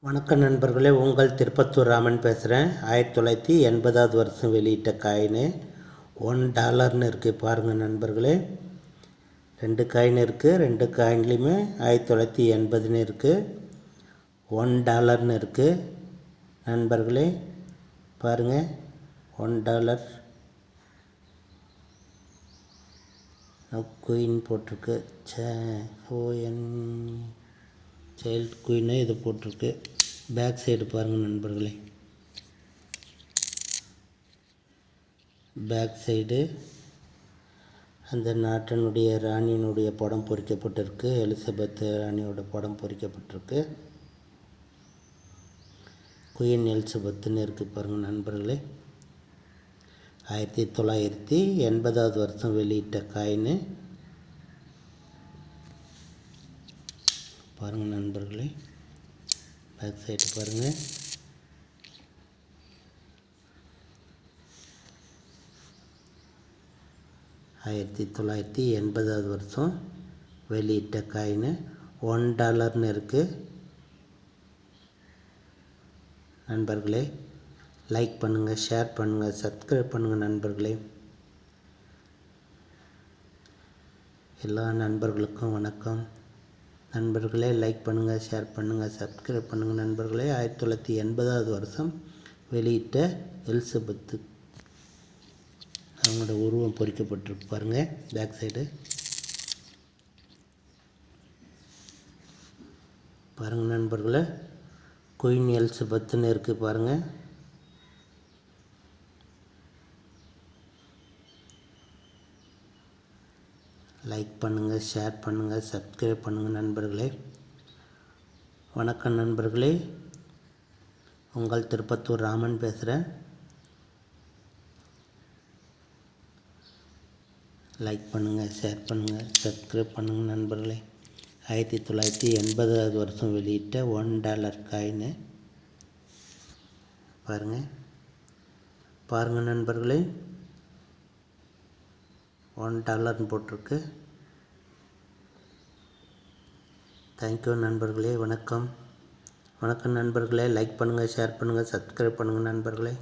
வணக்கம் நண்பர்களே, உங்கள் திருப்பத்தூர் ராமன் பேசுகிறேன். 1980வது வருஷம் வெளியிட்ட காயின் $1 இருக்குது. பாருங்கள் நண்பர்களே, 2 காயின் இருக்குது. 2 காயின்லேயுமே 1980 இருக்குது, $1 இருக்குது. நண்பர்களே பாருங்கள், $1 குயின் போட்டிருக்கு. சைல்டு குயின்னு இது போட்டிருக்கு. பேக் சைடு பாருங்கள் நண்பர்களே, பேக் சைடு அந்த நாட்டினுடைய ராணியினுடைய படம் பொறிக்கப்பட்டிருக்கு. எலிசபெத் ராணியோட படம் பொறிக்கப்பட்டிருக்கு. குயின் எலிசபெத்துன்னு இருக்குது பாருங்கள் நண்பர்களே. 1980வது வருஷம் வெளியிட்ட காயின் பாருங்கள் நண்பர்களே. பேக் சைடு பாருங்கள். $1980வது வருஷம் வெளியிட்ட காயின் $1 இருக்குது. நண்பர்களே லைக் பண்ணுங்கள், ஷேர் பண்ணுங்கள், சப்ஸ்கிரைப் பண்ணுங்கள் நண்பர்களே. எல்லா நண்பர்களுக்கும் வணக்கம். நண்பர்களே லைக் பண்ணுங்கள், ஷேர் பண்ணுங்கள், சப்ஸ்கிரைப் பண்ணுங்கள் நண்பர்களே. 1980வது வருஷம் வெளியிட்ட எலிசபெத்து அவங்களோட உருவம் பொறிக்கப்பட்டிருக்கு பாருங்கள். பேக் சைடு பாருங்கள் நண்பர்களே, குயின் எலிசபெத்துன்னு இருக்குது பாருங்கள். லைக் பண்ணுங்கள், ஷேர் பண்ணுங்கள், சப்ஸ்கிரைப் பண்ணுங்கள் நண்பர்களே. வணக்கம் நண்பர்களே, உங்கள் திருப்பத்தூர் ராமன் பேசுகிறேன். லைக் பண்ணுங்கள், ஷேர் பண்ணுங்கள், சப்ஸ்கிரைப் பண்ணுங்கள் நண்பர்களே. 1980வது வருஷம் வெளியிட்ட $1 காயின் பாருங்கள். பாருங்கள் நண்பர்களே, $1 போட்டிருக்கு. தேங்க்யூ நண்பர்களே. வணக்கம். வணக்கம் நண்பர்களே. லைக் பண்ணுங்கள், ஷேர் பண்ணுங்கள், சப்ஸ்கிரைப் பண்ணுங்கள் நண்பர்களே.